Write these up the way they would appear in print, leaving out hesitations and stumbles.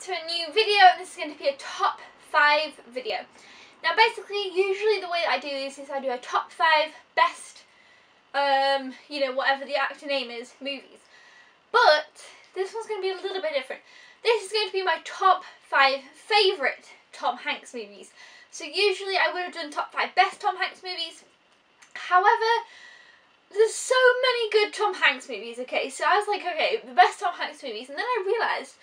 to a new video, and this is going to be a top 5 video. Now basically, usually the way that I do this is I do a top 5 best, whatever the actor name is, movies. But this one's going to be a little bit different. This is going to be my top 5 favourite Tom Hanks movies. So usually I would have done top 5 best Tom Hanks movies. However, there's so many good Tom Hanks movies, okay? So I was like, okay, the best Tom Hanks movies. And then I realised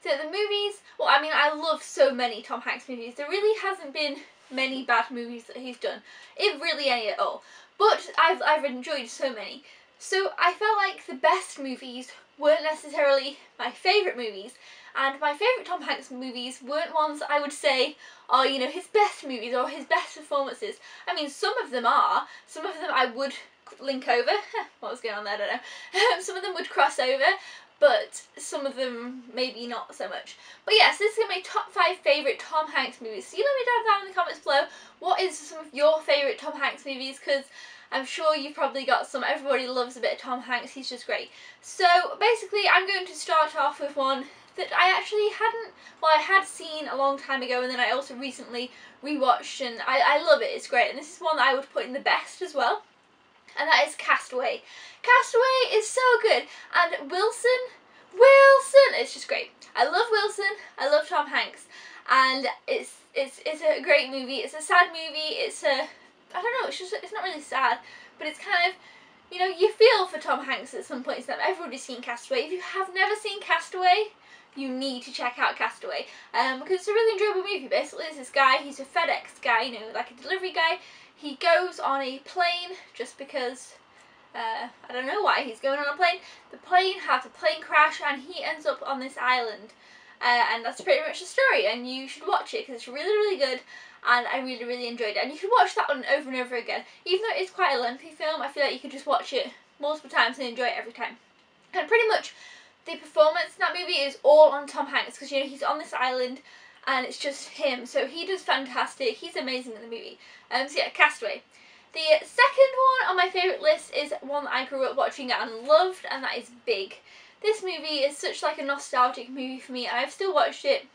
that the movies, well, I mean, I love so many Tom Hanks movies. There really hasn't been many bad movies that he's done. If really any at all. But I've enjoyed so many. So I felt like the best movies weren't necessarily my favourite movies. And my favourite Tom Hanks movies weren't ones that I would say are, his best movies or his best performances. I mean, some of them are. Some of them I would link over. What was going on there, I don't know. Some of them would cross over, but some of them maybe not so much. But yes, this is going to be my top 5 favourite Tom Hanks movies. So you let me down in the comments below, what is some of your favourite Tom Hanks movies, because I'm sure you've probably got some. Everybody loves a bit of Tom Hanks, he's just great. So basically I'm going to start off with one that I actually I had seen a long time ago, and then I also recently rewatched, and I love it, it's great. And this is one that I would put in the best as well, and that is Castaway. Castaway is so good, and Wilson, it's just great. I love Wilson, I love Tom Hanks, and it's a great movie. It's a sad movie, I don't know, it's not really sad, but it's kind of, you feel for Tom Hanks at some points. Everybody's seen Castaway. If you have never seen Castaway, you need to check out Castaway, because it's a really enjoyable movie. Basically, there's this guy, he's a FedEx guy, like a delivery guy. He goes on a plane just because, I don't know why he's going on a plane. The plane has a plane crash and he ends up on this island, and that's pretty much the story, and you should watch it because it's really, really good, and I really, really enjoyed it. And you should watch that one over and over again. Even though it's quite a lengthy film, I feel like you could just watch it multiple times and enjoy it every time. And pretty much the performance in that movie is all on Tom Hanks, because he's on this island and it's just him, so he does fantastic. He's amazing in the movie. So yeah, Castaway. The second one on my favourite list is one that I grew up watching and loved, and that is Big. This movie is such like a nostalgic movie for me, and I've still watched it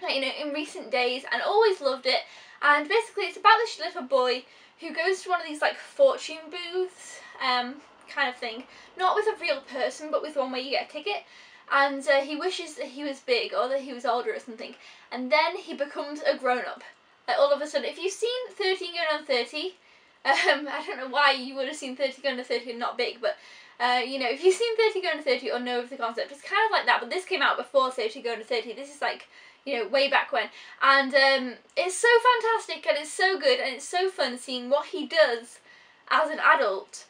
in recent days and always loved it. And basically it's about this little boy who goes to one of these like fortune booths kind of thing, not with a real person but with one where you get a ticket, and he wishes that he was big or that he was older or something, and then he becomes a grown-up. Like all of a sudden, if you've seen 13 Going on 30, I don't know why you would have seen 30 Going on 30 and not Big, but if you've seen 30 Going on 30 or know of the concept, it's kind of like that, but this came out before 30 Going on 30. This is like, way back when, and it's so fantastic, and it's so good, and it's so fun seeing what he does as an adult,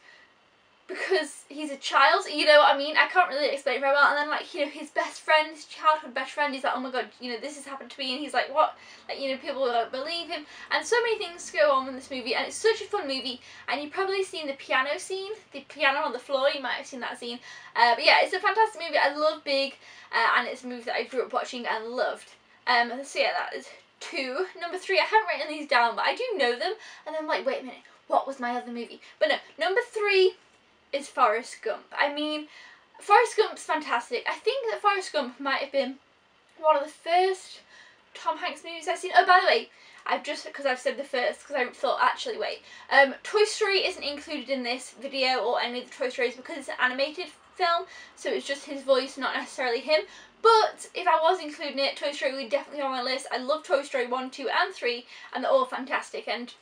because he's a child, what I mean? I can't really explain it very well. And then like, his best friend, his childhood best friend, he's like, oh my god, this has happened to me, and he's like, what? Like, people don't believe him, and so many things go on in this movie, and it's such a fun movie. And you've probably seen the piano scene, the piano on the floor, you might have seen that scene. But yeah, it's a fantastic movie. I love Big, and it's a movie that I grew up watching and loved. So yeah, that is 2. Number 3, I haven't written these down, but I do know them, and I'm like, wait a minute, what was my other movie? But no, number 3 is Forrest Gump. I mean, Forrest Gump's fantastic. I think that Forrest Gump might have been one of the first Tom Hanks movies I've seen. Oh, by the way, because I've said the first, because I thought, actually, wait. Toy Story isn't included in this video or any of the Toy Stories because it's an animated film, so it's just his voice, not necessarily him. But if I was including it, Toy Story would definitely be on my list. I love Toy Story 1, 2 and 3, and they're all fantastic, and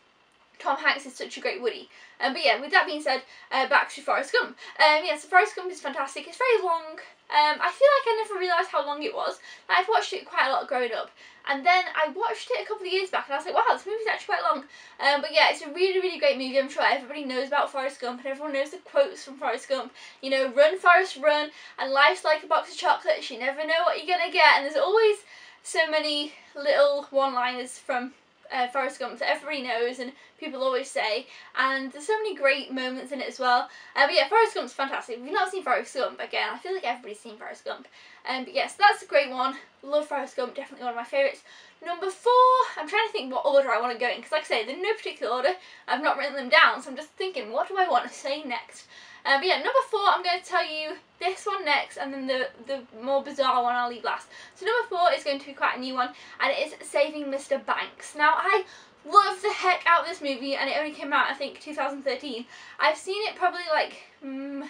Tom Hanks is such a great Woody. But yeah, with that being said, back to Forrest Gump. Yeah, so Forrest Gump is fantastic. It's very long. I feel like I never realised how long it was. I've watched it quite a lot growing up, and then I watched it a couple of years back, and I was like, wow, this movie's actually quite long. But yeah, it's a really, really great movie. I'm sure everybody knows about Forrest Gump, and everyone knows the quotes from Forrest Gump. Run, Forrest, run, and life's like a box of chocolates. You never know what you're going to get. And there's always so many little one-liners from Forrest Gump that everybody knows and people always say, and there's so many great moments in it as well. But yeah, Forrest Gump's fantastic. If you've not seen Forrest Gump, again, I feel like everybody's seen Forrest Gump. But yes, that's a great one. Love Forrest Gump, definitely one of my favourites. Number 4, I'm trying to think what order I want to go in, because like I say, they're in no particular order. I've not written them down, so I'm just thinking, what do I want to say next? But yeah, number 4, I'm going to tell you this one next, and then the more bizarre one I'll leave last. So number 4 is going to be quite a new one, and it is Saving Mr. Banks. Now, I love the heck out of this movie, and it only came out, I think, 2013. I've seen it probably like 10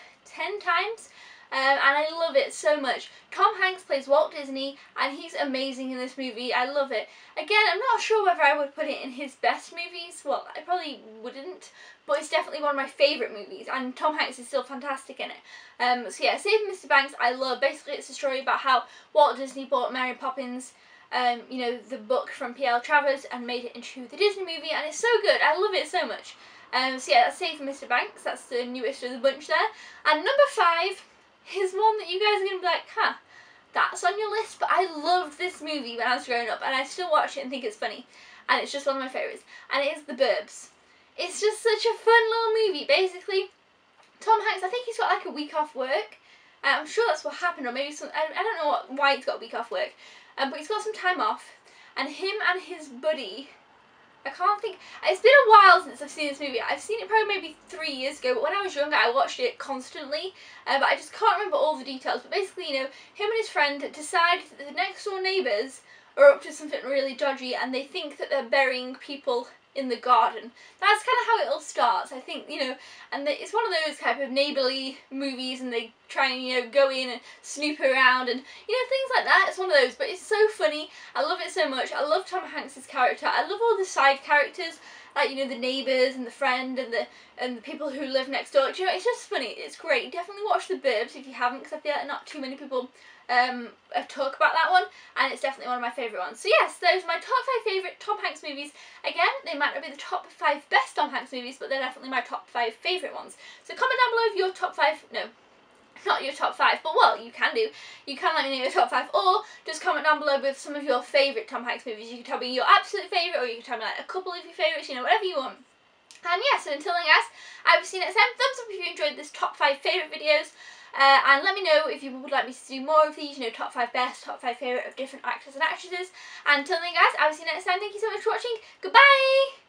times. And I love it so much. Tom Hanks plays Walt Disney, and he's amazing in this movie. I love it. Again, I'm not sure whether I would put it in his best movies. Well, I probably wouldn't, but it's definitely one of my favourite movies, and Tom Hanks is still fantastic in it. So yeah, Saving Mr. Banks, I love. Basically, it's a story about how Walt Disney bought Mary Poppins, you know, the book from P.L. Travers, and made it into the Disney movie, and it's so good. I love it so much. So yeah, that's Saving Mr. Banks. That's the newest of the bunch there. And number 5 is one that you guys are going to be like, huh, that's on your list, but I loved this movie when I was growing up, and I still watch it and think it's funny, and it's just one of my favourites, and it is The Burbs. It's just such a fun little movie. Basically, Tom Hanks, I think he's got like a week off work. I'm sure that's what happened, or maybe some, I don't know why he's got a week off work, but he's got some time off, and him and his buddy, I can't think, it's been a while since I've seen this movie. I've seen it probably maybe 3 years ago, but when I was younger I watched it constantly, but I just can't remember all the details. But basically, you know, him and his friend decide that the next door neighbours are up to something really dodgy, and they think that they're burying people in the garden. That's kind of how it all starts, I think, you know, and it's one of those type of neighbourly movies, and they try and, you know, go in and snoop around and, you know, things like that. It's one of those, but it's so funny. I love it so much. I love Tom Hanks's character. I love all the side characters, like, you know, the neighbours and the friend and the people who live next door. Do you know, it's just funny. It's great. Definitely watch The Burbs if you haven't, because I feel like not too many people talk about that one, and it's definitely one of my favourite ones. So yes, those are my top 5 favourite Tom Hanks movies. Again, they might not be the top 5 best Tom Hanks movies, but they're definitely my top 5 favourite ones. So comment down below your top 5, no, not your top 5, but well, you can do. You can let me know your top 5, or just comment down below with some of your favourite Tom Hanks movies. You can tell me your absolute favourite, or you can tell me like a couple of your favourites, you know, whatever you want. And yeah, so until then guys, I will see you next time. Thumbs up if you enjoyed this top 5 favourite videos. And let me know if you would like me to do more of these, you know, top 5 best, top 5 favourite of different actors and actresses. And until then guys, I will see you next time. Thank you so much for watching. Goodbye!